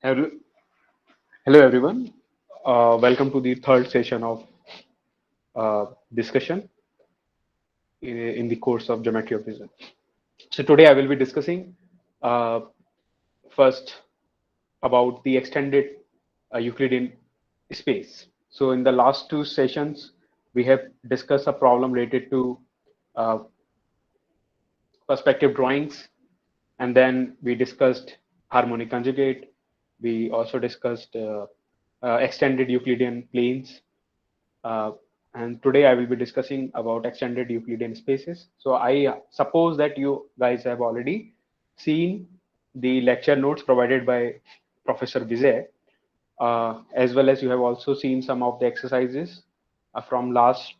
Hello, hello everyone. Welcome to the third session of discussion in the course of Geometry of Vision. So today I will be discussing uh, first about the extended Euclidean space. So in the last two sessions, we have discussed a problem related to uh, perspective drawings, and then we discussed harmonic conjugate. We also discussed extended Euclidean planes. Uh, and today I will be discussing about extended Euclidean spaces. So I suppose that you guys have already seen the lecture notes provided by Professor Vijay, as well as you have also seen some of the exercises from last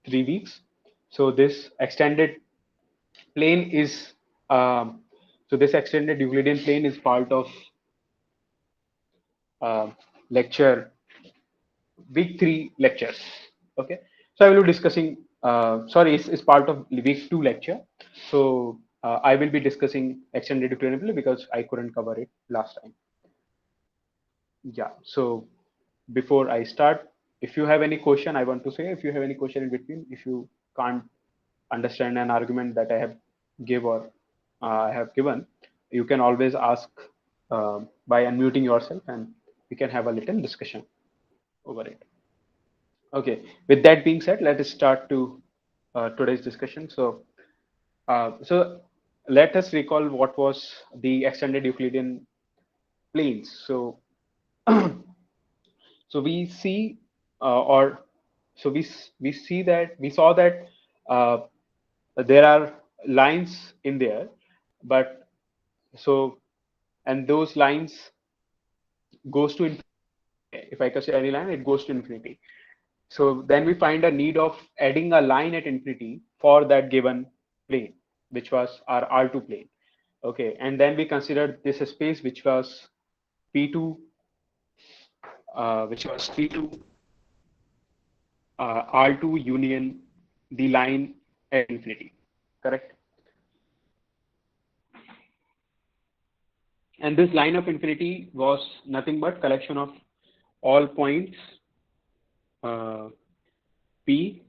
3 weeks. So this extended plane is this extended Euclidean plane is part of uh, lecture week 3 lectures. Okay, so I will be discussing. Sorry, it's part of week 2 lecture. So I will be discussing extended Euclidean plane because I couldn't cover it last time. Yeah. So before I start, if you have any question, I want to say if you have any question in between, if you can't understand an argument that I have give or I have given, you can always ask by unmuting yourself, and we can have a little discussion over it. Okay, with that being said, let us start to today's discussion. So let us recall what was the extended Euclidean planes. So we see, or so we see that we saw that uh, there are lines in there, but so and those lines goes to infinity. If I consider any line, it goes to infinity. So then we find a need of adding a line at infinity for that given plane, which was our R2 plane. Okay, and then we considered this space P2, which was P2 R2 union the line at infinity, correct? And this line of infinity was nothing but collection of all points uh, P.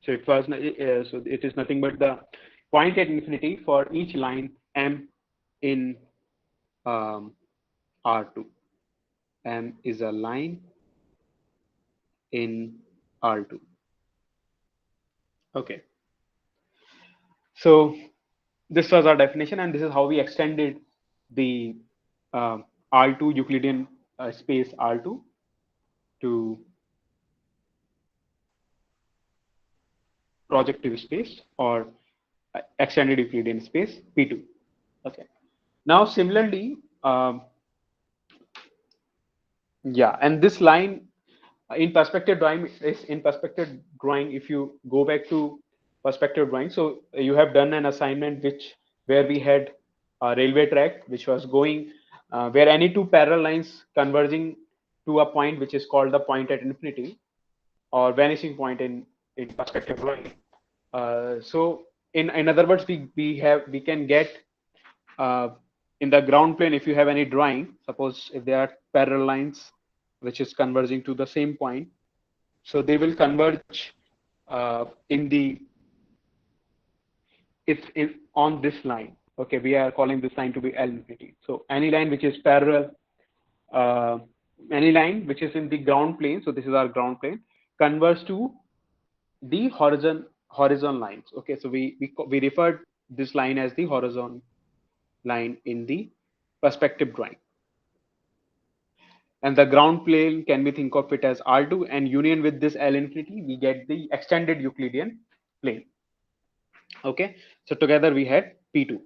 So it is nothing but the point at infinity for each line M in um, R2. M is a line in R2. Okay. So this was our definition, and this is how we extended the R2 Euclidean space R2 to projective space or extended Euclidean space P2. Okay. Now, similarly, yeah, and this line in perspective drawing is in perspective drawing. If you go back to perspective drawing, so you have done an assignment where we had a railway track which was going where any two parallel lines converging to a point which is called the point at infinity or vanishing point in perspective drawing. So in other words, we can get uh, in the ground plane, if you have any drawing, suppose if there are parallel lines which is converging to the same point, so they will converge in the it's in on this line. Okay, we are calling this line to be L infinity. So any line which is parallel, uh, any line which is in the ground plane, so this is our ground plane, converge to the horizon lines. Okay, so we referred this line as the horizon line in the perspective drawing. And the ground plane can we think of it as R2, and union with this L infinity, we get the extended Euclidean plane. Okay, so together we had P2,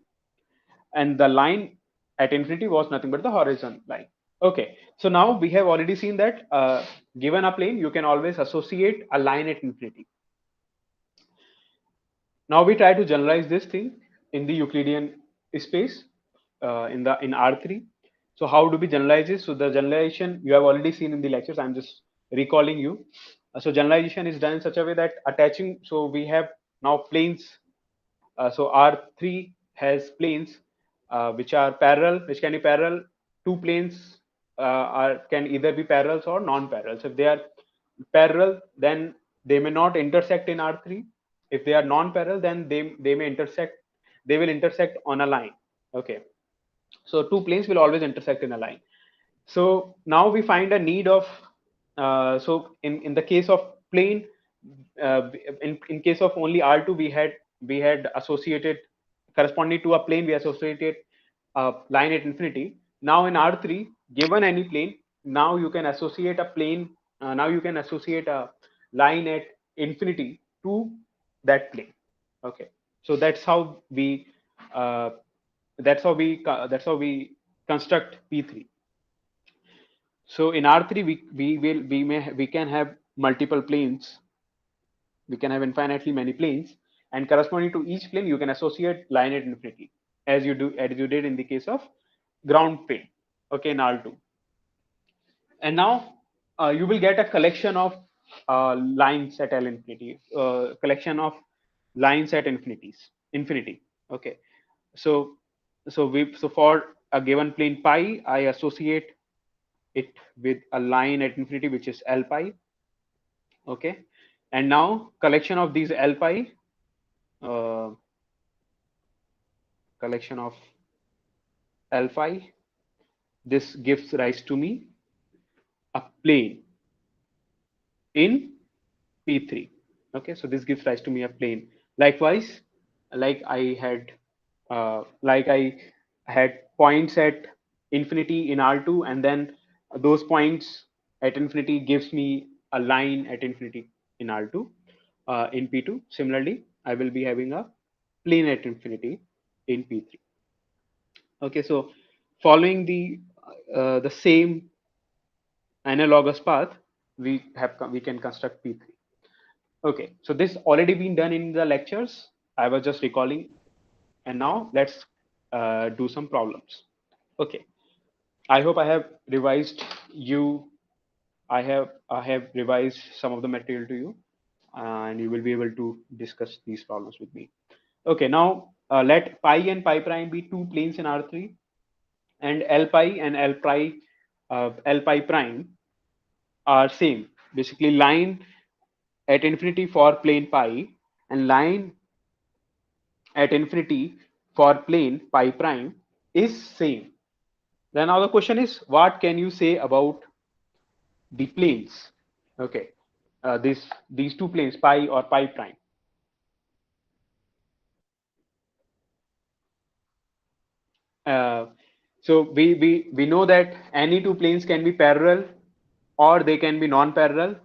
and the line at infinity was nothing but the horizon line. Okay, so now we have already seen that given a plane, you can always associate a line at infinity. Now we try to generalize this thing in the Euclidean space in R3. So how do we generalize this? So the generalization you have already seen in the lectures. I'm just recalling you. So generalization is done in such a way that attaching. So we have now planes. So R3 has planes which are parallel, which can be parallel. Two planes are can either be parallels or non-parallel. So if they are parallel, then they may not intersect in R3. If they are non-parallel, then they may intersect. They will intersect on a line. Okay. So two planes will always intersect in a line. So now we find a need of so in the case of plane, in case of only R2, we had associated corresponding to a plane, we associated a line at infinity. Now in R3, given any plane, now you can associate a plane. Now you can associate a line at infinity to that plane. Okay, so uh, that's how we construct P3. So in R3, we can have multiple planes. We can have infinitely many planes, and corresponding to each plane, you can associate line at infinity, as you did in the case of ground plane. Okay, in R2, and now you will get a collection of lines at L infinity, collection of lines at infinity. Okay, so so for a given plane pi, I associate it with a line at infinity which is L pi. Okay, and now collection of these L pi, uh, collection of L pi, this gives rise to me a plane in P3. Okay, so this gives rise to me a plane. Likewise, like I had like I had points at infinity in R2, and then those points at infinity gives me a line at infinity in R2. In P2, similarly, I will be having a plane at infinity in P3. Okay, so following the same analogous path, we can construct P3. Okay, so this already been done in the lectures. I was just recalling, and now let's do some problems. Okay, I hope I have revised you. I have revised some of the material to you, and you will be able to discuss these problems with me. Okay, now let pi and pi prime be two planes in R3, and L pi and L pi prime are same. Basically, line at infinity for plane pi and line at infinity for plane pi prime is same. Then now the question is, what can you say about the planes? Okay, these two planes, pi or pi prime. Uh, so we know that any two planes can be parallel or they can be non-parallel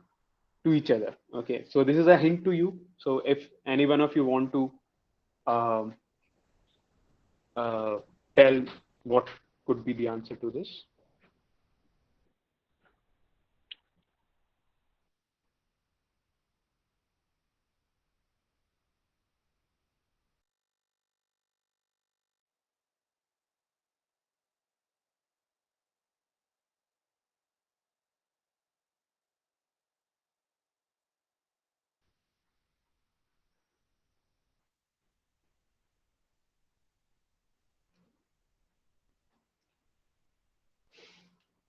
to each other. Okay, so this is a hint to you. So if any one of you want to um, uh, tell what could be the answer to this.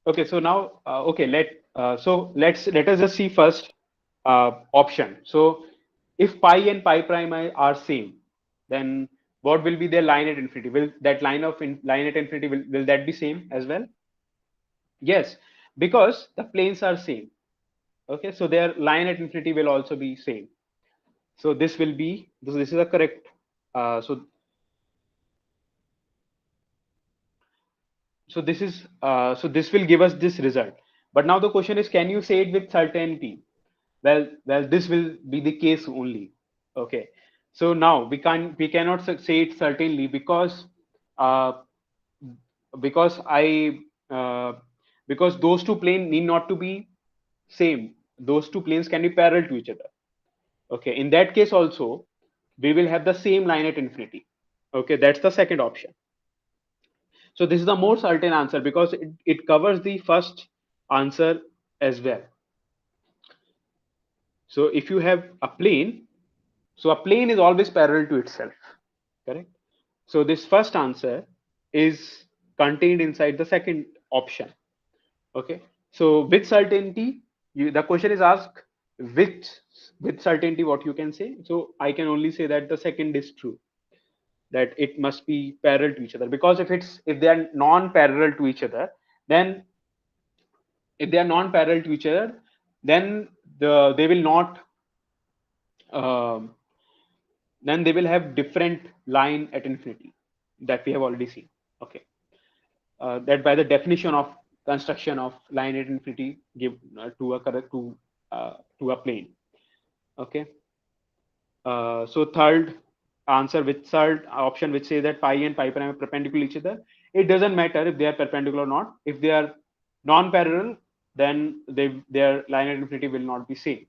Okay, so now okay, let us just see first option. So if pi and pi prime are same, then what will be their line at infinity? Will that line at infinity will that be same as well? Yes, because the planes are same. Okay, so their line at infinity will also be same. So this is a correct. So this will give us this result. But now the question is, can you say it with certainty? Well, this will be the case only. Okay, so now we cannot say it certainly uh, because I because those two planes need not to be same. Those two planes can be parallel to each other. Okay, in that case also we will have the same line at infinity. Okay, that's the second option. So this is the more certain answer because it covers the first answer as well. So if you have a plane, so a plane is always parallel to itself, correct? So this first answer is contained inside the second option. Okay, so with certainty, the question is asked which with certainty what you can say. So I can only say that the second is true, that it must be parallel to each other, because if they are non-parallel to each other, then if they are non-parallel to each other, then they will not um, then they will have different line at infinity, that we have already seen. Okay, that by the definition of construction of line at infinity give to a correct to a plane. Okay, so third answer, which third option which say that pi and pi prime are perpendicular to each other, it doesn't matter if they are perpendicular or not. If they are non-parallel, then their line at infinity will not be same.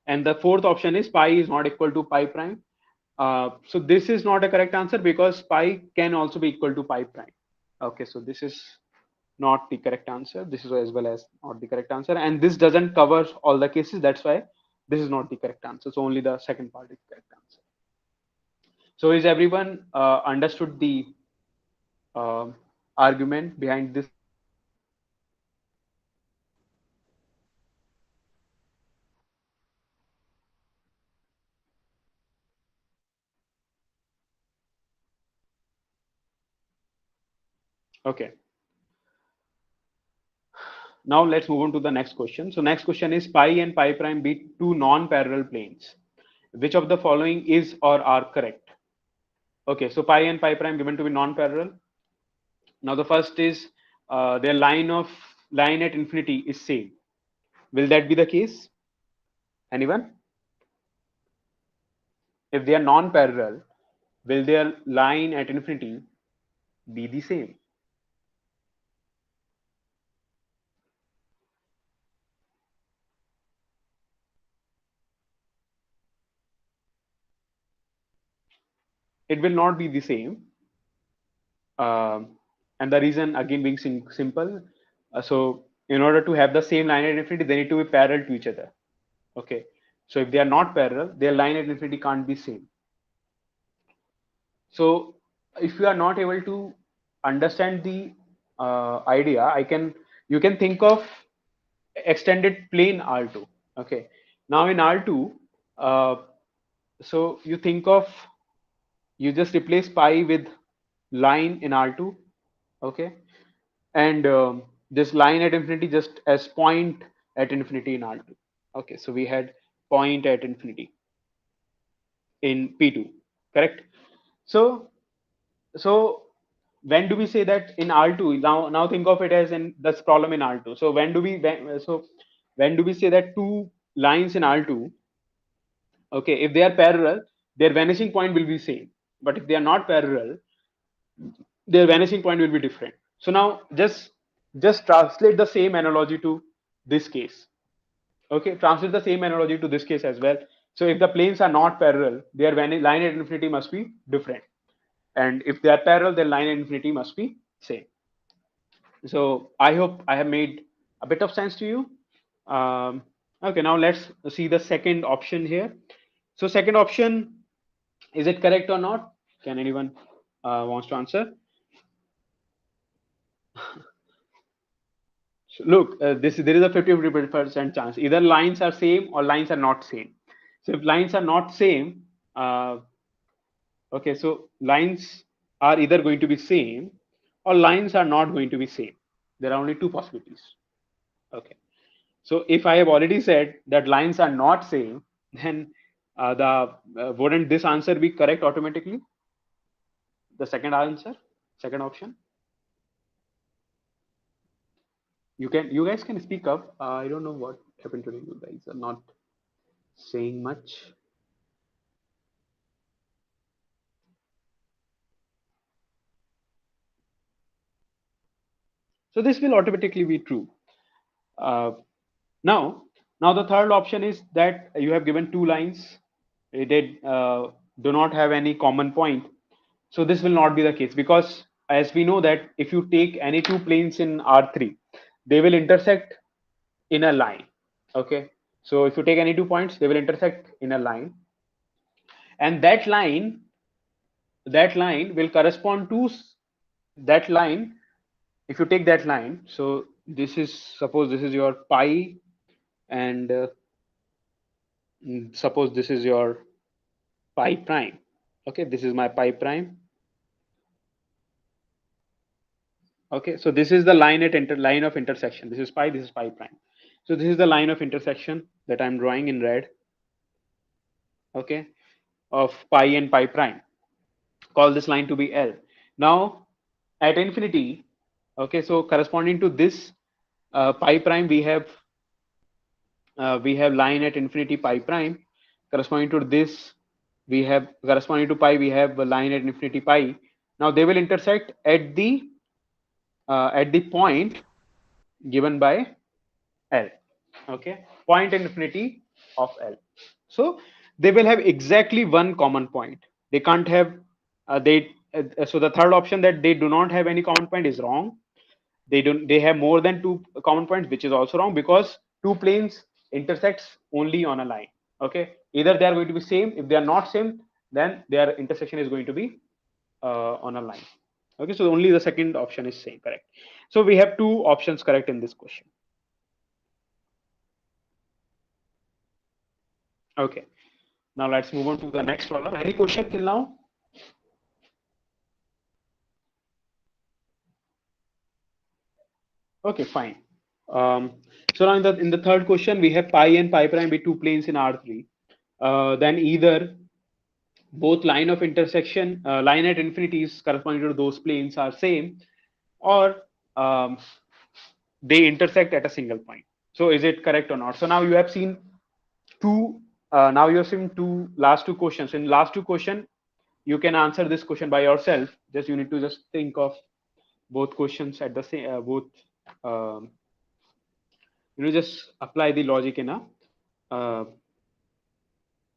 And the fourth option is pi is not equal to pi prime. So this is not a correct answer, because pi can also be equal to pi prime. Okay, so this is not the correct answer. This is as well as not the correct answer, and this doesn't cover all the cases. That's why this is not the correct answer. So only the second part is the correct answer. So is everyone understood the uh, argument behind this? Okay. Now let's move on to the next question. So next question is pi and pi prime be two non-parallel planes. Which of the following is or are correct? Okay, so pi and pi prime given to be non-parallel. Now the first is their line at infinity is same. Will that be the case? Anyone? If they are non-parallel, will their line at infinity be the same? It will not be the same. And the reason again being simple. So in order to have the same line at infinity, they need to be parallel to each other. Okay. So if they are not parallel, their line at infinity can't be same. So if you are not able to understand the idea, you can think of extended plane R2. Okay. Now in R2, uh, so you just replace pi with line in R2. Okay. And this line at infinity just as point at infinity in R2. Okay. So we had point at infinity in P2, correct? So so when do we say that in R2? Now think of it as in this problem in R2. So when do we say that two lines in R2, okay, if they are parallel, their vanishing point will be same. But if they are not parallel, their vanishing point will be different. So now just translate the same analogy to this case. Okay, translate the same analogy to this case as well. So if the planes are not parallel, their line at infinity must be different. And if they are parallel, their line at infinity must be same. So I hope I have made a bit of sense to you. Okay, now let's see the second option here. So second option, is it correct or not? Can anyone wants to answer? So look, there is a 50% chance. Either lines are same or lines are not same. So if lines are not same, okay, so lines are either going to be same or lines are not going to be same. There are only two possibilities. Okay. So if I have already said that lines are not same, then wouldn't this answer be correct automatically? The second answer, second option. You guys can speak up. I don't know what happened today. You guys are not saying much. So this will automatically be true. Uh, now, now the third option is that you have given two lines. They do not have any common point. So this will not be the case, because as we know that if you take any two planes in R3, they will intersect in a line. Okay. So if you take any 2 points, they will intersect in a line, and that line will correspond to that line, if you take that line, so this is, suppose this is your pi, and suppose this is your pi prime. Okay, this is my pi prime. Okay, so this is the line at line of intersection. This is pi, this is pi prime. So this is the line of intersection that I'm drawing in red. Okay, of pi and pi prime. Call this line to be L. Now at infinity, okay, so corresponding to this pi prime, we have line at infinity pi prime. Corresponding to this, we have, corresponding to pi, we have a line at infinity pi. Now they will intersect at the point given by L. Okay, point infinity of L. So they will have exactly one common point. They can't have they so the third option, that they do not have any common point, is wrong. They have more than two common points, which is also wrong, because two planes intersects only on a line. Okay, either they are going to be same. If they are not same, then their intersection is going to be on a line. Okay, so only the second option is same, correct. So we have two options correct in this question. Okay, now let's move on to the next problem. Any question till now? Okay, fine. Um, so now in the third question, we have pi and pi prime be two planes in R3. Then either both line of intersection, line at infinities corresponding to those planes are same, or they intersect at a single point. So is it correct or not? So now you have seen two. Now you have seen two last two questions. In last two question, you can answer this question by yourself. Just you need to just think of both questions at the same both. Um, just apply the logic in a uh,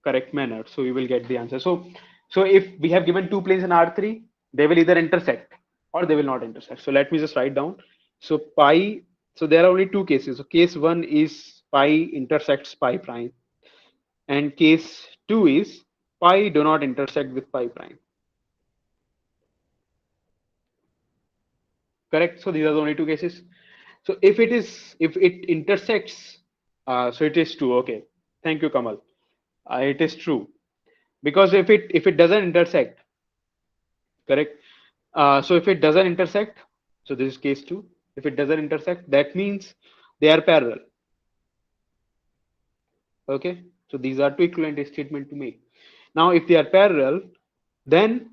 correct manner, so you will get the answer. So if we have given two planes in R3, they will either intersect or they will not intersect. So let me just write down. So pi, so there are only two cases. So case one is pi intersects pi prime, and case two is pi do not intersect with pi prime. Correct. So these are the only two cases. So if it intersects, so it is true. Okay. Thank you, Kamal. It is true, because if it doesn't intersect, correct. So if it doesn't intersect, so this is case two. If it doesn't intersect, that means they are parallel. Okay. So these are two equivalent statement to make. Now, if they are parallel, then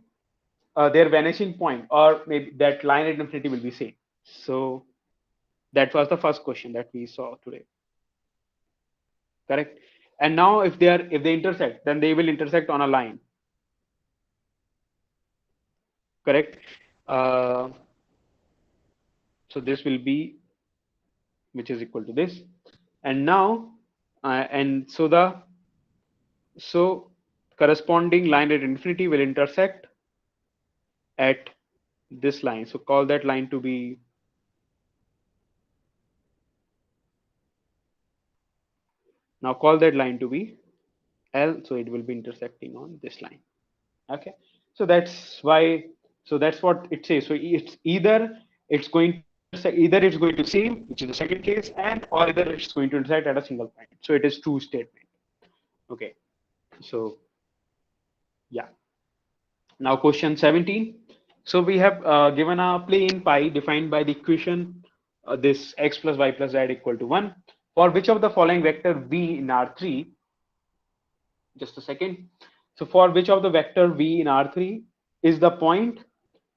their vanishing point, or maybe that line at infinity, will be same. So that was the first question that we saw today. Correct. And now if they intersect, then they will intersect on a line. Correct. Uh, so this will be, which is equal to this, and now and so the so corresponding line at infinity will intersect at this line. So call that line to be, now call that line to be L. So it will be intersecting on this line. Okay. So that's why, so that's what it says. So it's either it's going to either it's going to same, which is the second case, and or either it's going to intersect at a single point. So it is true statement. Okay. So yeah. Now question 17. So we have given a plane pi defined by the equation this x plus y plus z equal to 1, for which of the following vector v in R3, just a second. So for which of the vector v in R3 is the point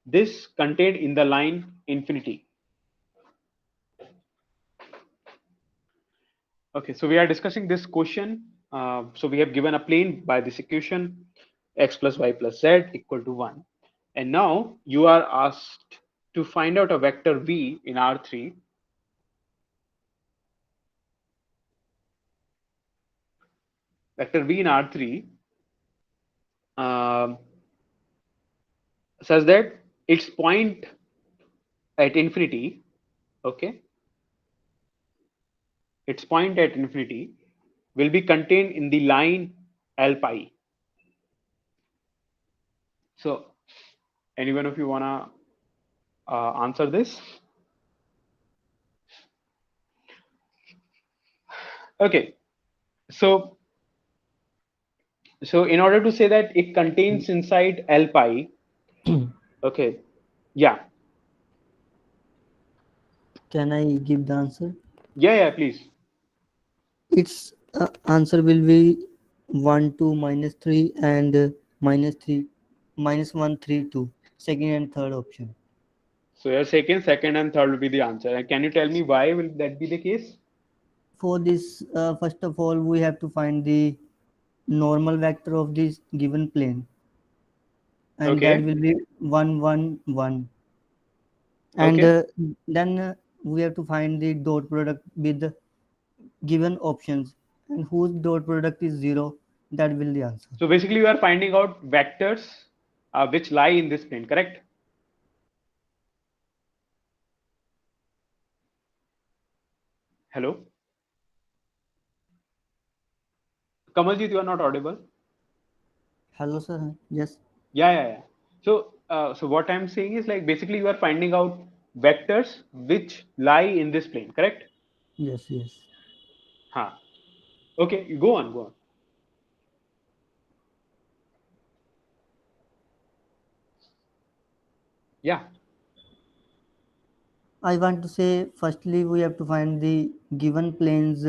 this contained in the line infinity? Okay, so we are discussing this question. So we have given a plane by this equation x plus y plus z equal to 1. And now you are asked to find out a vector v in R3. Vector v in R3 um such that its point at infinity, okay, its point at infinity will be contained in the line L pi. So, any one of you wanna answer this. Okay, so in order to say that it contains inside L pi, okay, yeah, Can I give the answer? yeah, please. Its answer will be 1 2 minus 3 and minus 3 minus 1 3 2. Second and third option. So your second and third will be the answer. And can you tell me why will that be the case? For this, first of all, we have to find the normal vector of this given plane, and that Okay, will be 1 1 1. And okay. then we have to find the dot product with the given options, and whose dot product is 0, that will the answer. So basically, you are finding out vectors which lie in this plane, correct? Hello, Kamaljit, you are not audible. Hello sir. Yes. Yeah. So, so what I'm saying is like basically you are finding out vectors which lie in this plane, correct? Yes, yes. Huh. Okay, you go on, go on. Yeah. I want to say firstly we have to find the given plane's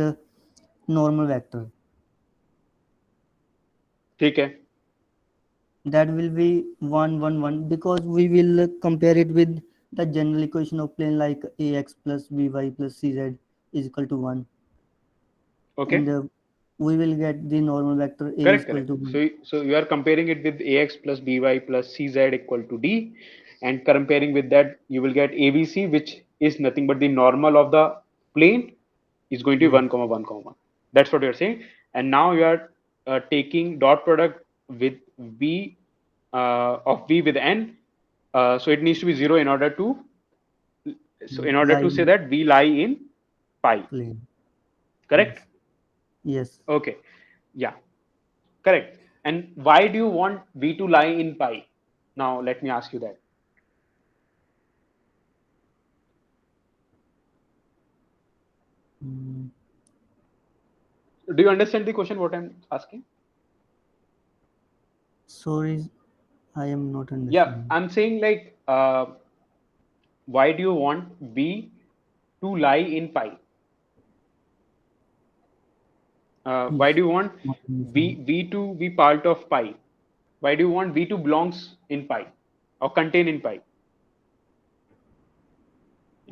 normal vector. ठीक है. That will be 1 1 1 because we will compare it with the general equation of plane like ax plus by plus cz is equal to 1, and Okay. we will get the normal vector a is Correct, equal correct. to 1. So you are comparing it with ax plus by plus cz equal to d, and comparing with that you will get abc, which is nothing but the normal of the plane is going to be Yes. 1 comma 1 comma 1. That's what you're saying. And now you are taking dot product with v of v with n. So it needs to be 0 in order to say Line that v lie in pi. plane. Correct. Yes. Yes. Okay. Yeah. Correct. And why do you want V to lie in pi? Now, let me ask you that. Mm, Do you understand the question what I'm asking? sorry, I am not Yeah, understanding. I'm saying like, why do you want V to lie in pi? Why Yes. do you want Not understanding. V to be part of pi? Why do you want V to belongs in pi or contain in pi?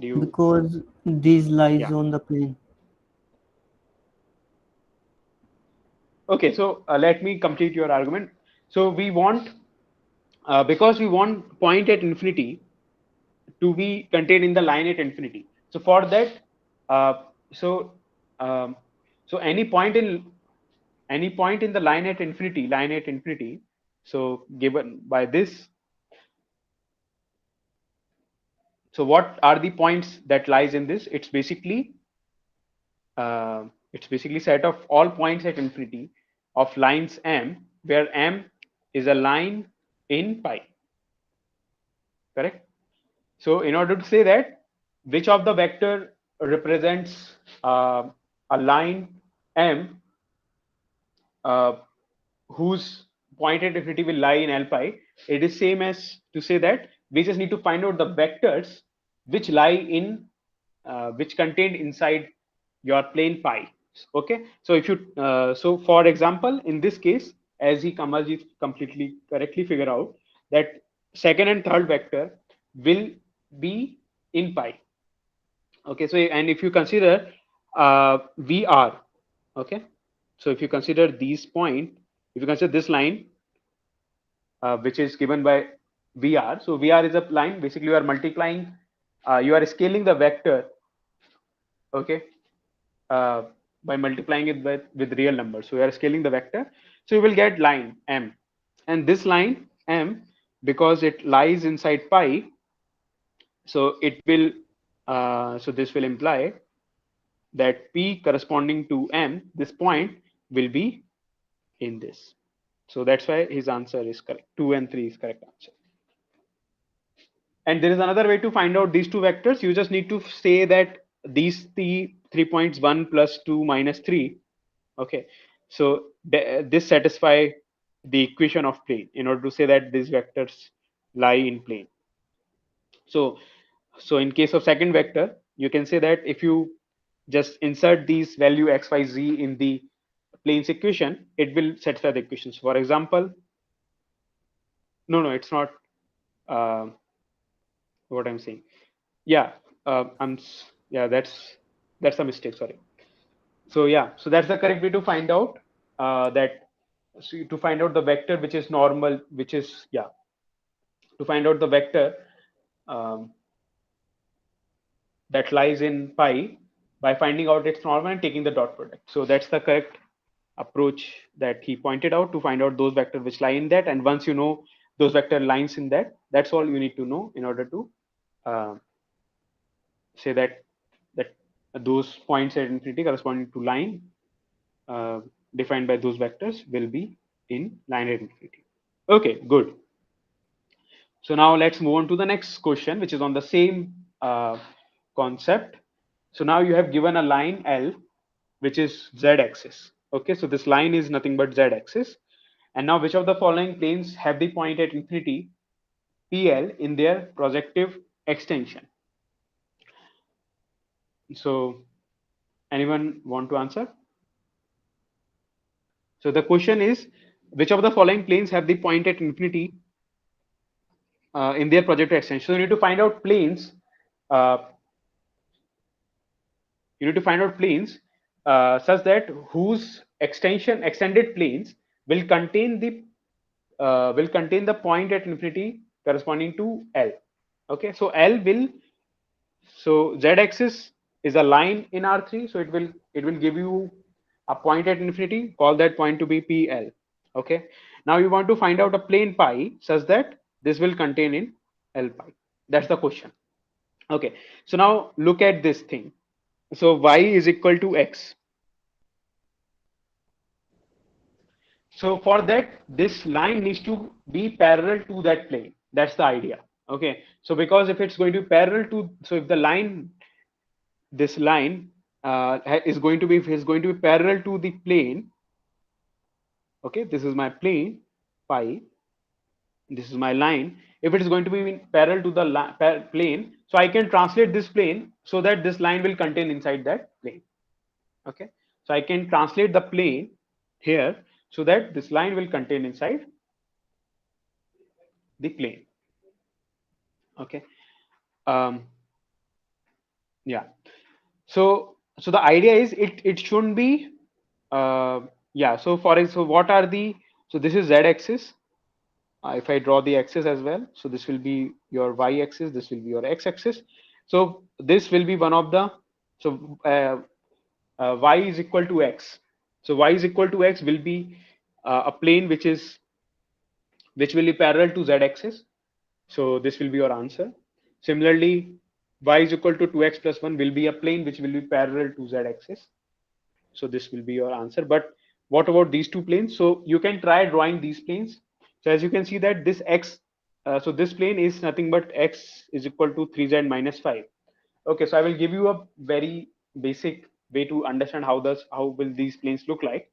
Do you? Because these lies Yeah. on the plane. Okay, so let me complete your argument. So we want, because we want point at infinity to be contained in the line at infinity. So for that, uh, so um, so any point in the line at infinity. So given by this, so what are the points that lies in this? It's basically set of all points at infinity of lines m, where m is a line in pi. Correct. So in order to say that which of the vector represents a line m uh, whose point at infinity will lie in L pi, it is same as to say that we just need to find out the vectors which lie in which contained inside your plane pi. Okay, so if you so for example, in this case, as he Kamalji completely correctly figure out that second and third vector will be in pi. Okay, so and if you consider vr, okay, so if you consider these point, if you consider this line which is given by vr, so vr is a line, basically you are multiplying, you are scaling the vector, okay, uh, by multiplying it with real numbers. So we are scaling the vector, so you will get line m, and this line m, because it lies inside pi, so it will so this will imply that P corresponding to M, this point will be in this. So that's why his answer is correct. 2 and 3 is correct answer. And there is another way to find out these two vectors. You just need to say that these 3 points, 1 plus 2 minus 3. Okay, so this satisfy the equation of plane in order to say that these vectors lie in plane. So in case of second vector, you can say that if you just insert these value x, y, z in the plane's equation, it will satisfy the equations. For example, no, it's not uh, what I'm saying. Yeah, yeah, that's a mistake. Sorry. So yeah, so that's the correct way to find out that. So to find out the vector which is normal, which is, yeah, to find out the vector um, that lies in pi by finding out its normal and taking the dot product. So that's the correct approach that he pointed out to find out those vectors which lie in that. And once you know those vector lines in that, that's all you need to know in order to uh, say that those points at infinity corresponding to line uh, defined by those vectors will be in line at infinity. Okay, good. So now let's move on to the next question, which is on the same concept. So now you have given a line L, which is z-axis. Okay, so this line is nothing but z-axis. And now which of the following planes have the point at infinity PL in their projective extension? So anyone want to answer? So the question is, which of the following planes have the point at infinity in their projective extension? So you need to find out planes. Uh, you need to find out planes such that whose extended planes will contain the point at infinity corresponding to L. Okay, so L will, so z-axis is a line in R3, so it will give you a point at infinity. Call that point to be PL. Okay, now you want to find out a plane pi such that this will contain in L pi. That's the question. Okay, so now look at this thing. So y is equal to x. So for that, this line needs to be parallel to that plane. That's the idea. Okay, so because if it's going to be parallel to, so if the line, this line is going to be parallel to the plane. Okay, this is my plane pi, this is my line. If it is going to be parallel to the plane, so I can translate this plane so that this line will contain inside that plane. Okay, so I can translate the plane here so that this line will contain inside the plane. Okay, um, yeah, so the idea is it shouldn't be yeah, so so what are the, so this is z-axis. If I draw the axis as well, so this will be your y-axis, this will be your x-axis. So this will be one of the, so y is equal to x. So y is equal to x will be a plane which will be parallel to z-axis. So this will be your answer. Similarly, y is equal to 2x plus 1 will be a plane which will be parallel to z-axis. So this will be your answer. But what about these two planes? So you can try drawing these planes. So as you can see that this x, so this plane is nothing but x is equal to 3z minus 5. Okay, so I will give you a very basic way to understand how will these planes look like.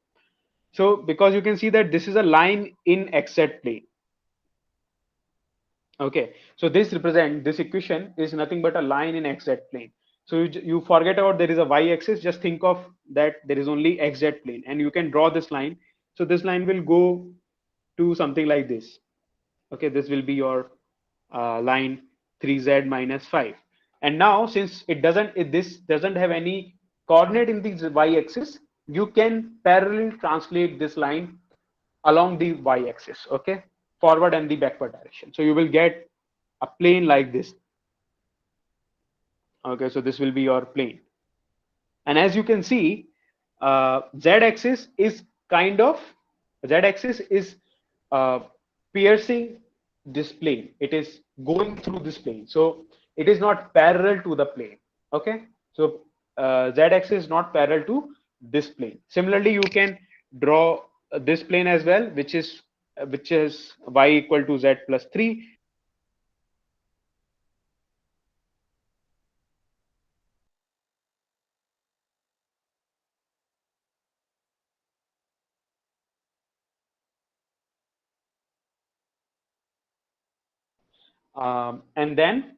So because you can see that this is a line in xz plane. Okay, so this equation is nothing but a line in xz plane. So you forget about there is a y-axis. Just think of that there is only xz plane, and you can draw this line. So this line will go to something like this. Okay, this will be your line 3z minus 5. And now since this doesn't have any coordinate in the y-axis, you can parallelly translate this line along the y-axis. Okay, forward and the backward direction. So you will get a plane like this. Okay, so this will be your plane. And as you can see, z-axis is kind of, z-axis is uh, piercing this plane. It is going through this plane. So it is not parallel to the plane. Okay, so z-axis is not parallel to this plane. Similarly, you can draw this plane as well, which is y equal to z plus 3. and then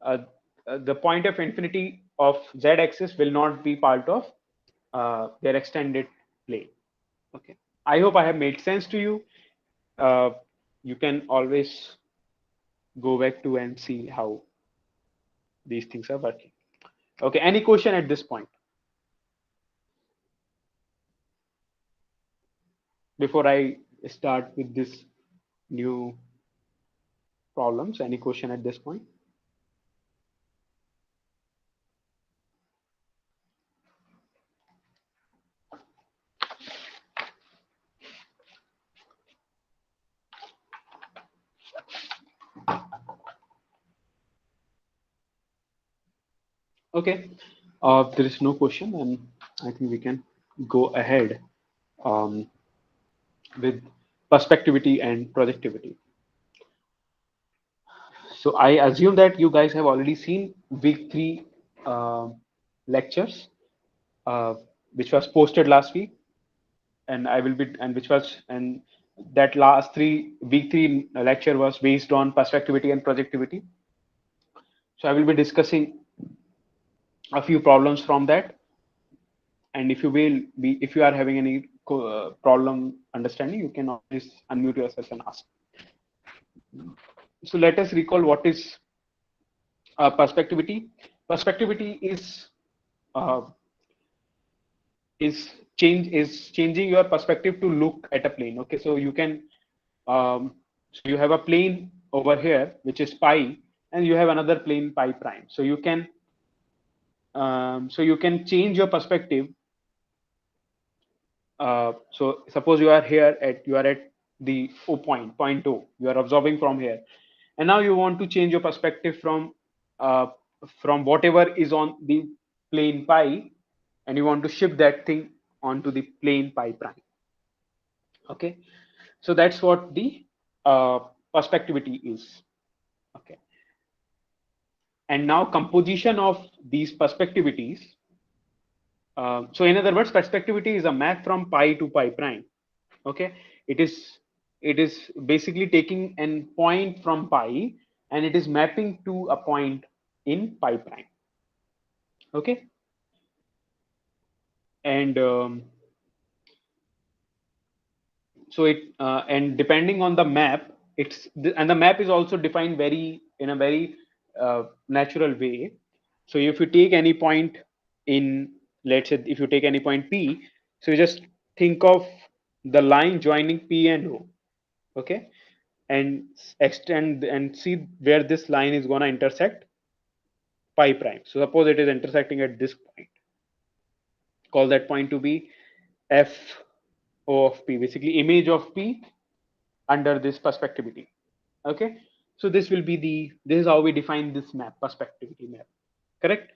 uh, the point of infinity of z-axis will not be part of their extended plane. Okay, I hope I have made sense to you. uh, you can always go back to and see how these things are working. Okay, any question at this point before I start with this new problems? Any question at this point? Okay, there is no question, and I think we can go ahead um, with perspectivity and projectivity. So I assume that you guys have already seen week three uh, lectures, uh, which was posted last week, and I will be and which was and that last three week three lecture was based on perspectivity and projectivity. So I will be discussing a few problems from that, and if you are having any problem understanding, you can always unmute yourself and ask. So let us recall what is perspectivity. Perspectivity uh, is changing your perspective to look at a plane. Okay, so you can so you have a plane over here which is pi, and you have another plane pi prime. So you can change your perspective. So suppose you are at the O point O. You are observing from here, and now you want to change your perspective uh, from whatever is on the plane pi, and you want to shift that thing onto the plane pi prime. Okay, so that's what the uh, perspectivity is. Okay, and now composition of these perspectivities. So in other words, perspectivity is a map from pi to pi prime. Okay, it is it is basically taking an point from pi and it is mapping to a point in pi prime. Okay, and so it and depending on the map, and the map is also defined in a very natural way. So if you take any point in, let's say if you take any point p, so you just think of the line joining p and o. Okay, and extend and see where this line is going to intersect pi prime. So suppose it is intersecting at this point, call that point to be f o of p, basically image of p under this perspectivity. Okay, so this is how we define this map, perspectivity map. Correct.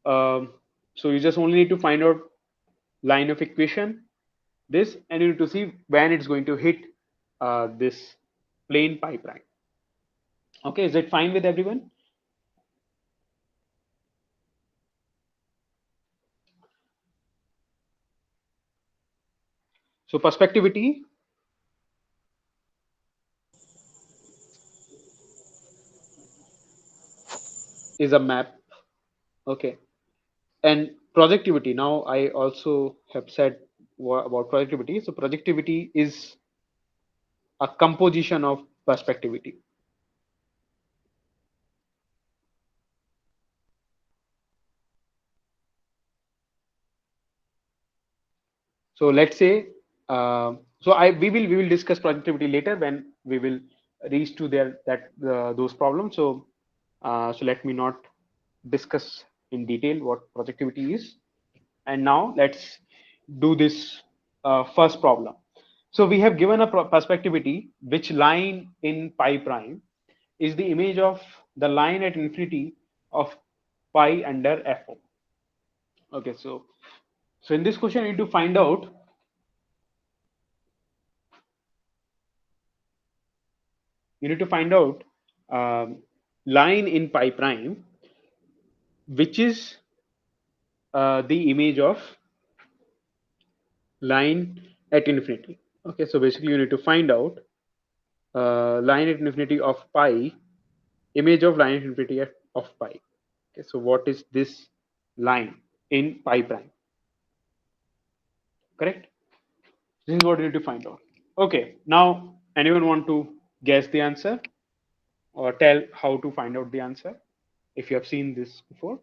So you just only need to find out line of equation this, and you need to see when it's going to hit this plane pi prime. Okay, is it fine with everyone? So perspectivity is a map. Okay, and projectivity, now I also have said about projectivity. So projectivity is a composition of perspectivity. So let's say so I we will discuss projectivity later when we will reach to those problems. So so let me not discuss in detail what projectivity is. And now let's do this first problem. So we have given a perspectivity which line in pi prime is the image of the line at infinity of pi under fo. Okay, so in this question you need to find out line in pi prime which is the image of line at infinity. Okay, so basically you need to find out line at infinity of pi image of line at infinity of pi. Okay, so what is this line in pi prime? Correct. This is what you need to find out. Okay, now anyone want to guess the answer or tell how to find out the answer if you have seen this before?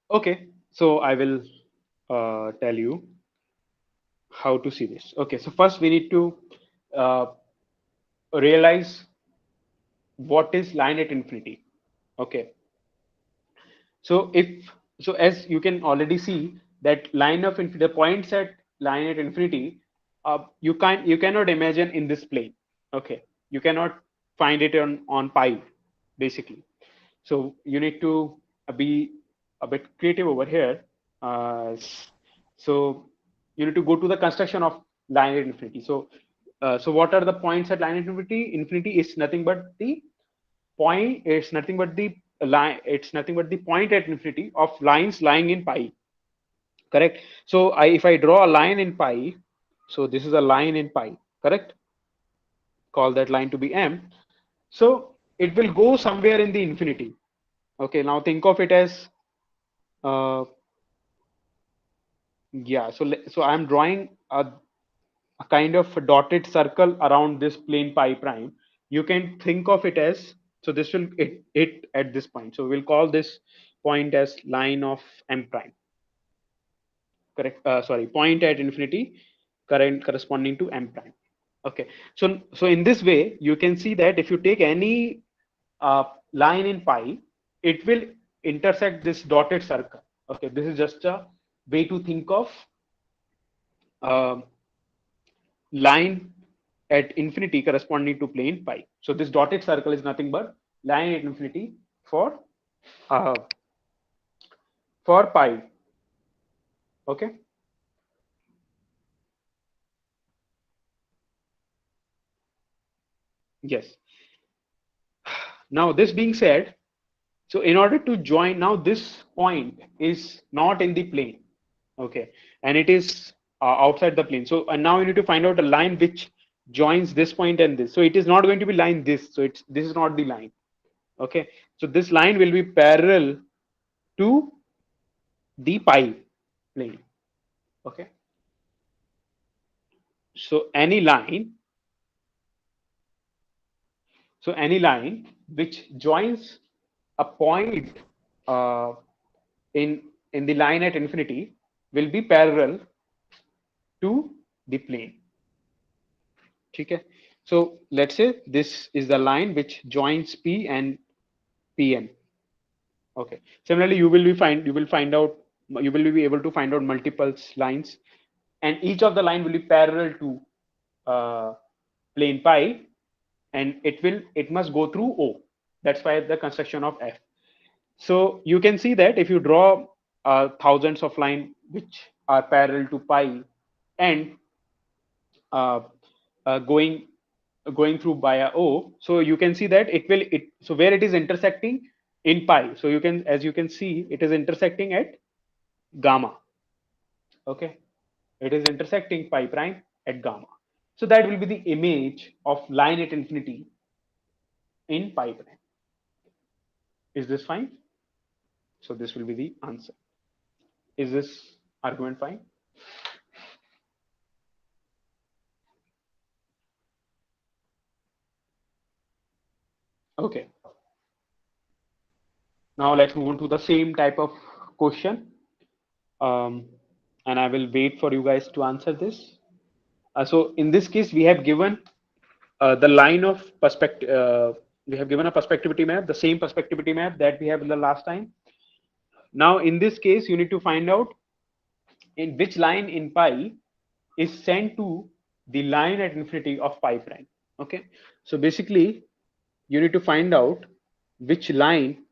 Okay, so I will tell you how to see this. Okay, so first we need to uh, realize what is line at infinity. Okay, so if so, as you can already see that line of the points at line at infinity, you cannot imagine in this plane. Okay, you cannot find it on pi, basically. So you need to be a bit creative over here. So you need to go to the construction of line at infinity. So what are the points at line at infinity? Infinity is nothing but the point. It's nothing but the line. It's nothing but the point at infinity of lines lying in pi. Correct. So if I draw a line in pi, so this is a line in pi. Correct. Call that line to be m. So it will go somewhere in the infinity. Okay. Now think of it as yeah. So I'm drawing a kind of a dotted circle around this plane pi prime. You can think of it as, so this will it at this point. So we'll call this point as line of m prime. Correct. Sorry, point at infinity, current corresponding to m prime. Okay. So in this way, you can see that if you take any line in pi, it will intersect this dotted circle. Okay. This is just a way to think of uh, line at infinity corresponding to plane pi. So this dotted circle is nothing but line at infinity for uh, for pi. Okay. Yes. Now this being said, so in order to join, now this point is not in the plane. Okay, and it is outside the plane. So and now you need to find out a line which joins this point and this. So it is not going to be line this. So it's this is not the line. Okay, so this line will be parallel to the pi plane. Okay, so any line which joins a point uh, in the line at infinity will be parallel to the plane. Okay, so let's say this is the line which joins P and Pn. Okay, similarly you will find out, you will be able to find out multiple lines, and each of the line will be parallel to uh, plane pi, and it must go through O. That's why the construction of F. So you can see that if you draw thousands of lines which are parallel to pi and uh, going through via O, so you can see that so where it is intersecting in pi. So you can, as you can see, it is intersecting at gamma. Okay, it is intersecting pi prime at gamma. So that will be the image of line at infinity in pi prime. Is this fine? So this will be the answer. Is this argument fine? Okay. Now let's move on to the same type of question. Um, and I will wait for you guys to answer this. So in this case, we have given the line of perspective. We have given a perspectivity map, the same perspectivity map that we have in the last time. Now in this case, you need to find out in which line in pi is sent to the line at infinity of pi prime. Okay, so basically, you need to find out which line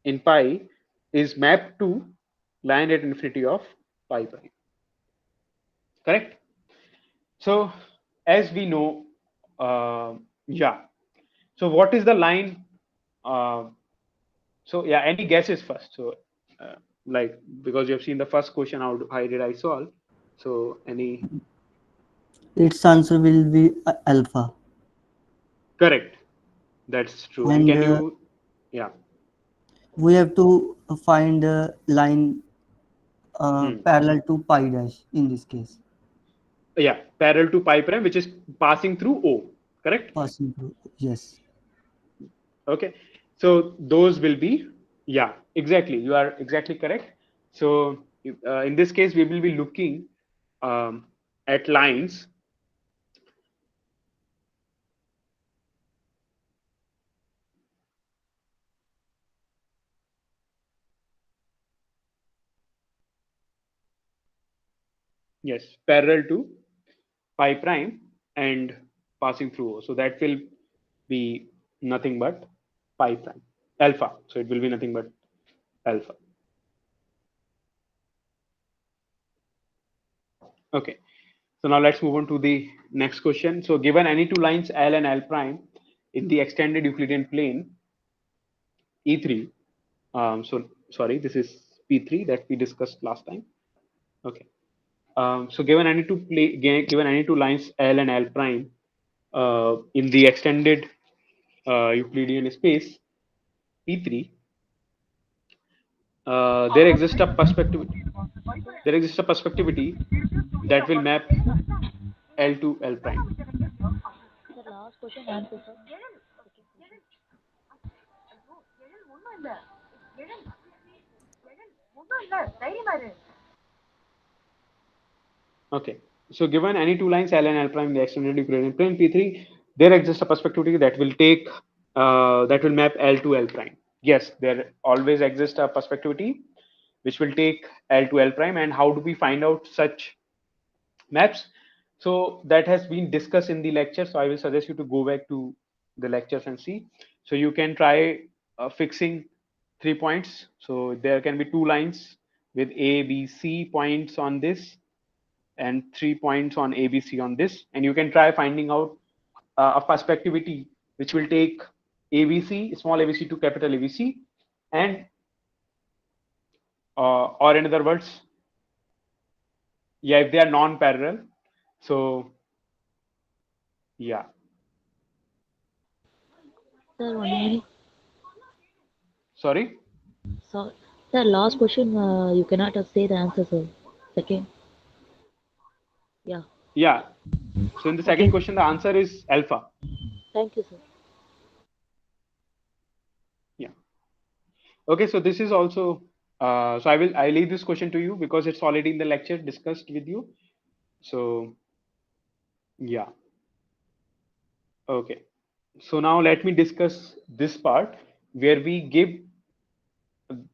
in pi is mapped to line at infinity of pi prime. Correct. So as we know, yeah, So what is the line? Uh, so yeah, any guesses first? So like, because you have seen the first question, how did I solve? So any Its answer will be alpha. correct? That's true. And And can you, yeah, we have to find a line hmm. parallel to pi dash in this case, Yeah, parallel to pi prime, which is passing through O, correct? passing through. Yes. Okay, so those will be, yeah, exactly. You are exactly correct. So in this case, we will be looking at lines. Yes, parallel to pi prime and passing through O. So that will be nothing but pi prime alpha. So it will be nothing but alpha. Okay. So now let's move on to the next question. So given any two lines L and L prime in the extended Euclidean plane E3, so sorry, this is P3 that we discussed last time. Okay. So given any two lines L and L prime in the extended Euclidean space P3, there exists a perspective. There exists a perspectivity that will map L to L prime. The last question answer, sir. Okay. So given any two lines L and L prime in the extended Euclidean plane P3, there exists a perspectivity that will take that will map L to L prime. Yes, there always exists a perspectivity which will take L to L prime. And how do we find out such maps? So that has been discussed in the lecture. So I will suggest you to go back to the lectures and see. So you can try fixing 3 points. So there can be two lines with A, B, C points on this and 3 points on ABC on this. And you can try finding out a perspectivity which will take ABC, small ABC to capital ABC, and or in other words, yeah, if they are non-parallel. So yeah, Sir, 1 minute. sorry, So, sir, last question. You cannot say the answer, sir. Second. Yeah. yeah. So in the second Okay. question, the answer is alpha. Thank you, sir. Yeah. Okay. So this is also. So I leave this question to you because it's already in the lecture discussed with you. So yeah. Okay. So now let me discuss this part where we give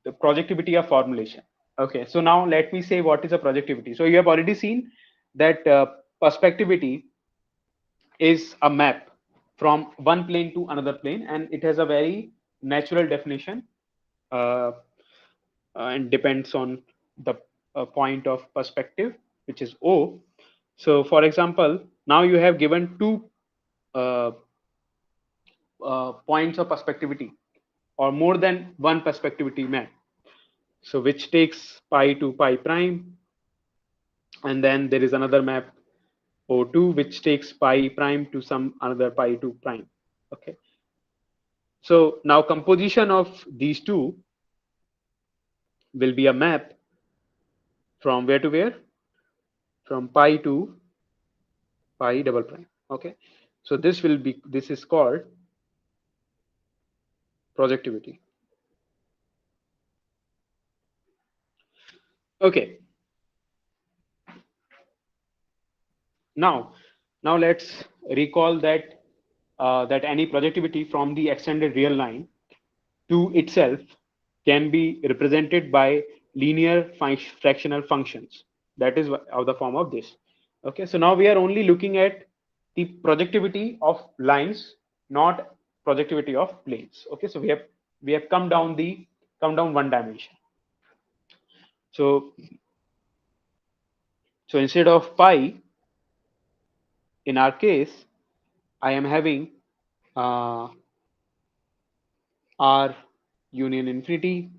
the projectivity of formulation. Okay, so now let me say what is a projectivity. So you have already seen that perspectivity is a map from one plane to another plane, and it has a very natural definition uh, and depends on the point of perspective, which is O. So, for example, now you have given two uh, points of perspectivity or more than one perspectivity map. So which takes pi to pi prime, and then there is another map O2 which takes pi prime to some another pi 2 prime. Okay. So now composition of these two will be a map from where to where? From pi to pi double prime. Okay. So this is called projectivity. Okay. Now, now let's recall that that any projectivity from the extended real line to itself can be represented by linear fractional functions. That is of the form of this. Okay, so now we are only looking at the projectivity of lines, not projectivity of planes. Okay, so we have come down one dimension. So instead of pi, in our case, I am having R union infinity,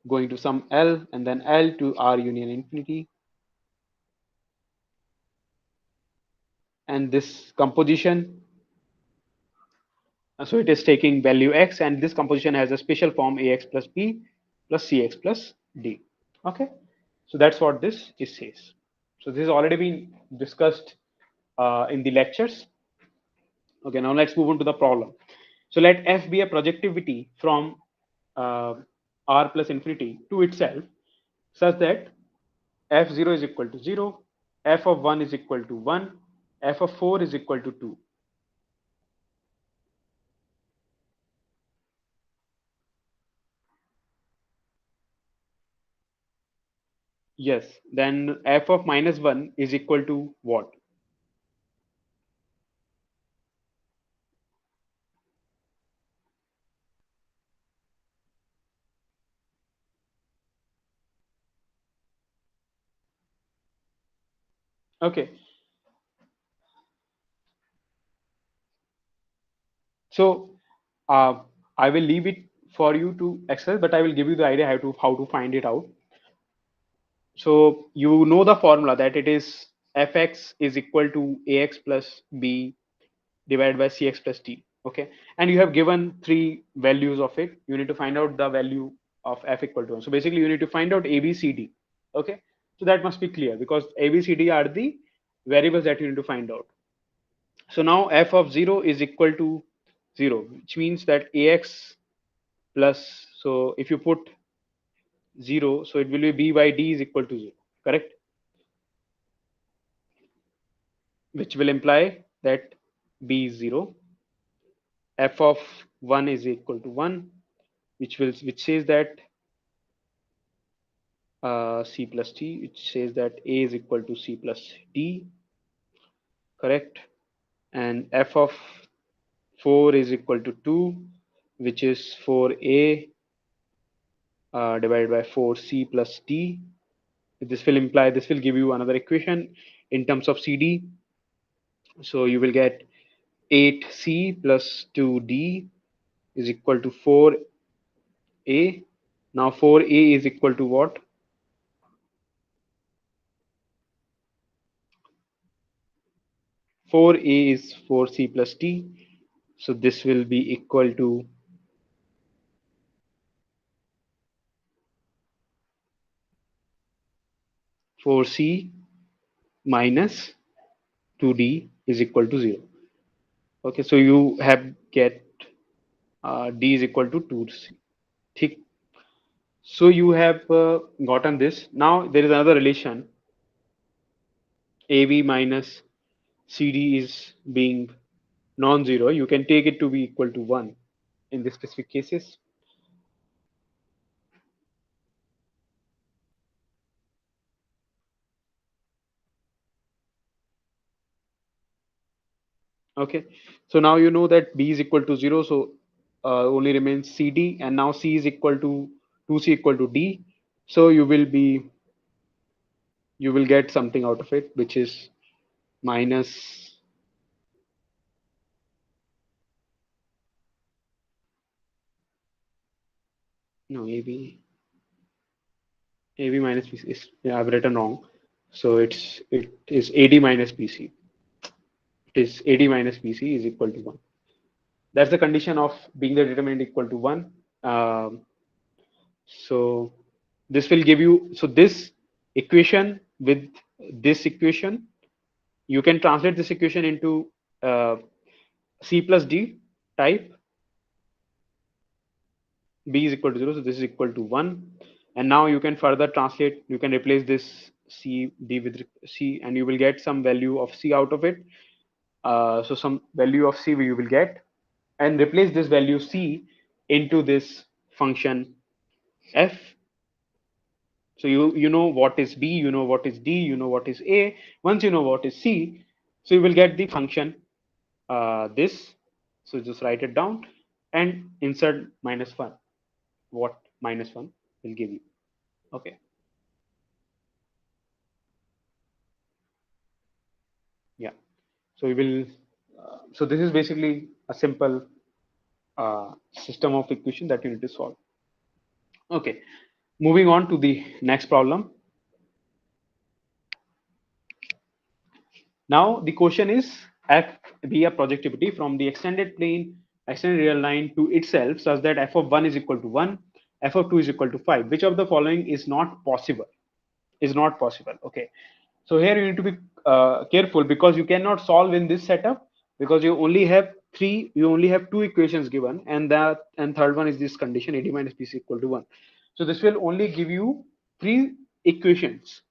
going to some L, and then L to R union infinity. And this composition, so it is taking value x, and this composition has a special form ax plus b plus cx plus d. Okay, so that's what this is says. So this has already been discussed in the lectures. Okay, now let's move on to the problem. So let f be a projectivity from uh, r plus infinity to itself, such that f0 is equal to 0, f of 1 is equal to 1, f of 4 is equal to 2. Yes, then f of minus 1 is equal to what? Okay, so uh, I will leave it for you to access, but I will give you the idea how to find it out. So you know the formula that it is fx is equal to ax plus b divided by cx plus d. Okay, and you have given three values of it. You need to find out the value of f equal to 1. So basically, you need to find out a, b, c, d. Okay, so that must be clear because a, b, c, d are the variables that you need to find out. So now f of 0 is equal to 0, which means that ax plus, so if you put 0, so it will be b by d is equal to 0, correct? Which will imply that b is 0. F of 1 is equal to 1, which says that c plus t, which says that a is equal to c plus d, correct? And f of 4 is equal to 2, which is 4a divided by 4c plus d. This will give you another equation in terms of cd. So you will get 8c plus 2d is equal to 4a. Now 4a is equal to what? 4a is 4c plus d. So this will be equal to 4c minus 2d is equal to 0. Okay, so you have get d is equal to 2c. Thick. So you have gotten this. Now there is another relation. AB minus CD is being non-zero. You can take it to be equal to 1 in this specific cases. Okay, so now you know that B is equal to 0, so only remains CD, and now C is equal to 2C equal to D. So you will get something out of it, which is minus, no, AB minus BC is, yeah, I've written wrong. So it is AD minus BC. It is AD minus BC is equal to 1. That's the condition of being the determinant equal to 1. Um, so this will give you, so this equation with this equation, you can translate this equation into C plus D type. B is equal to 0, so this is equal to 1. And now you can further translate, you can replace this C D with C, and you will get some value of C out of it. So some value of C you will get, and replace this value C into this function f. So you know what is B, you know what is D, you know what is A. Once you know what is C, so you will get the function this. So just write it down and insert minus 1. What minus 1 will give you. Okay. Yeah. So we will. So this is basically a simple system of equation that you need to solve. Okay, moving on to the next problem. Now the question is f be a projectivity from the extended plane, extended real line to itself such that f of 1 is equal to 1, f of 2 is equal to 5. Which of the following is not possible? Is not possible. Okay. So here you need to be careful because you cannot solve in this setup because you only have two equations given, and third one is this condition AD minus BC equal to 1. So this will only give you three equations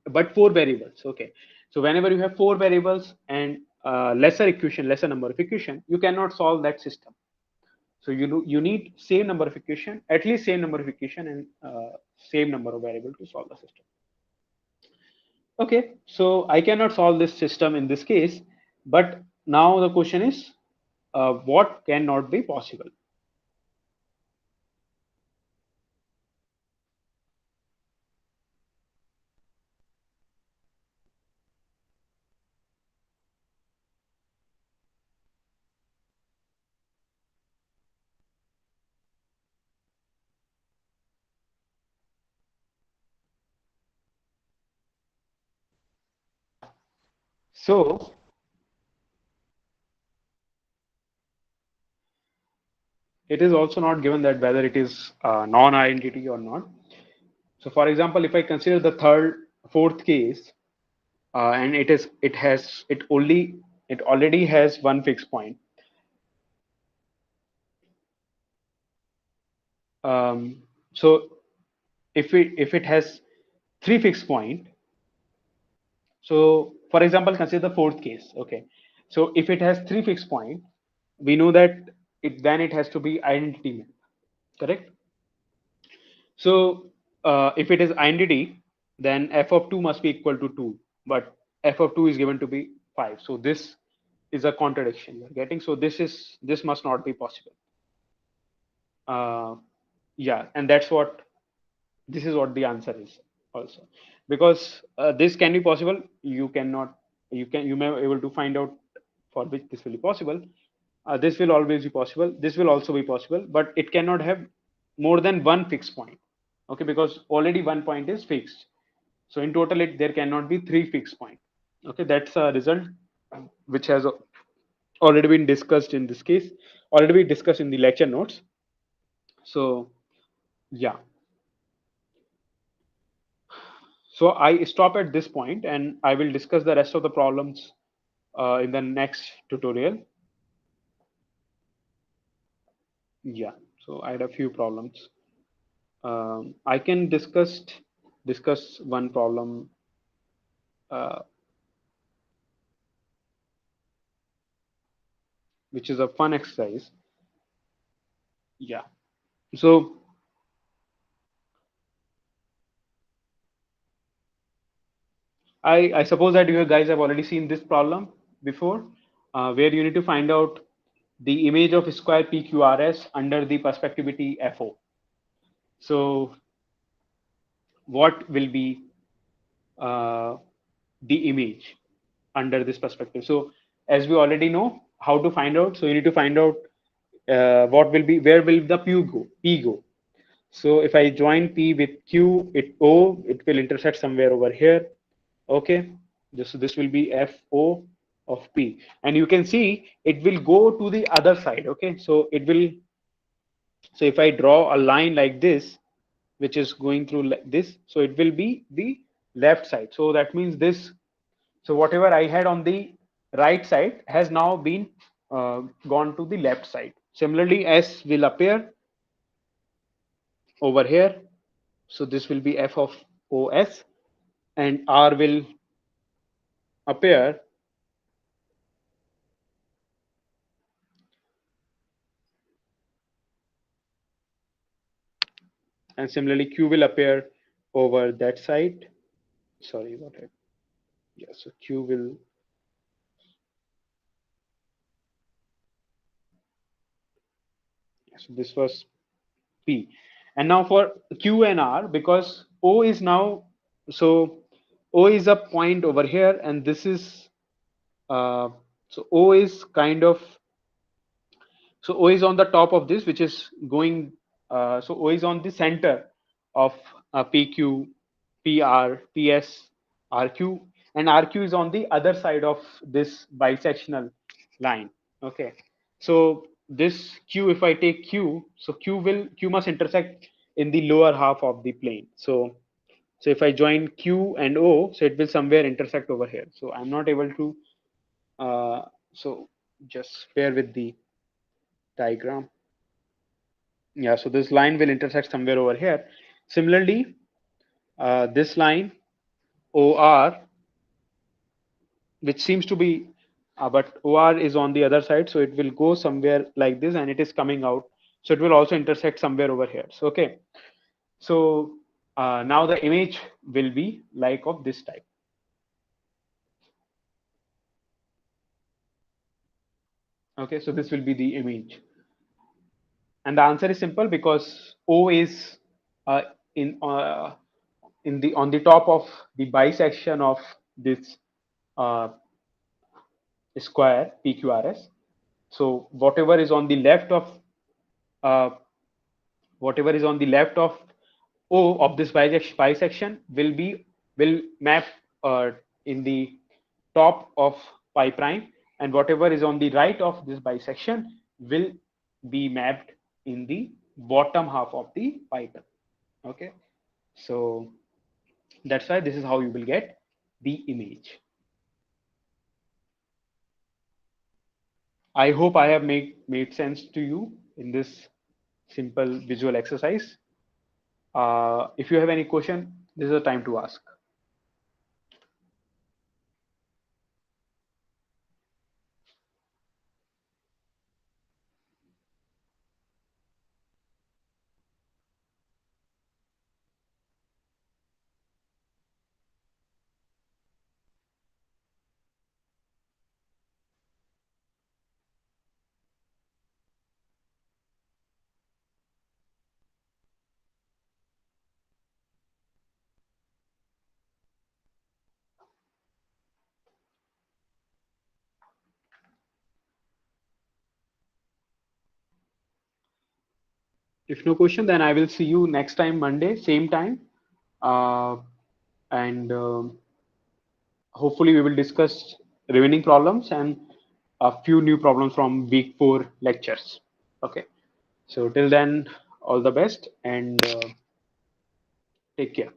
but four variables. Okay, so whenever you have four variables and lesser number of equation, you cannot solve that system. So you need same number of equation, at least same number of equation, and same number of variable to solve the system. Okay, so I cannot solve this system in this case, but now the question is, what cannot be possible? So it is also not given that whether it is non-identity or not. So for example, if I consider the fourth case, and it already has one fixed point. So if it has three fixed point, so for example, consider the fourth case. Okay, so if it has three fixed point, we know that it has to be identity map, correct? So if it is identity, then f of 2 must be equal to 2, but f of 2 is given to be 5. So this is a contradiction you're getting. So this must not be possible. Yeah, and this is what the answer is also, because this can be possible. You may be able to find out for which this will be possible. This will always be possible. This will also be possible, but it cannot have more than one fixed point. Okay, because already one point is fixed. So in total, there cannot be three fixed point. Okay, that's a result which has already been discussed in this case, already been discussed in the lecture notes. So yeah. So I stop at this point and I will discuss the rest of the problems in the next tutorial. Yeah, so I had a few problems. I can discuss one problem. Which is a fun exercise. Yeah. So I suppose that you guys have already seen this problem before, where you need to find out the image of square PQRS under the perspectivity FO. So what will be the image under this perspective? So as we already know how to find out, so you need to find out where will the P go. So if I join P with Q, it will intersect somewhere over here. Okay, this will be FO of P, and you can see it will go to the other side. Okay, so if I draw a line like this, which is going through like this, so it will be the left side. So that means so whatever I had on the right side has now been gone to the left side. Similarly, S will appear over here. So this will be F of OS, and R will appear and similarly Q will appear over that side. Sorry, what I, yeah, so Q will, so this was P. And now for Q and R, because O is now, so O is a point over here, and this is, so O is kind of So O is on the top of this, which is going. So O is on the center of PQ, PR, PS, RQ, and RQ is on the other side of this bisectional line. Okay. So this Q, if I take Q, so Q must intersect in the lower half of the plane. So if I join Q and O, so it will somewhere intersect over here. So I'm not able to. So just bear with the diagram. Yeah, so this line will intersect somewhere over here. Similarly, this line OR, which seems to be, but OR is on the other side, so it will go somewhere like this, and it is coming out. So it will also intersect somewhere over here. So okay, so now the image will be like of this type. Okay, so this will be the image. And the answer is simple because O is uh, in uh, in the on the top of the bisection of this uh, square PQRS. So uh, whatever is on the left of O of this bisection will map in the top of pi prime, and whatever is on the right of this bisection will be mapped in the bottom half of the pi prime. Okay, so that's why this is how you will get the image. I hope I have made sense to you in this simple visual exercise. If you have any question, this is the time to ask. If no question, then I will see you next time Monday, same time, uh, and hopefully we will discuss remaining problems and a few new problems from week 4 lectures. Okay, so till then, all the best and take care.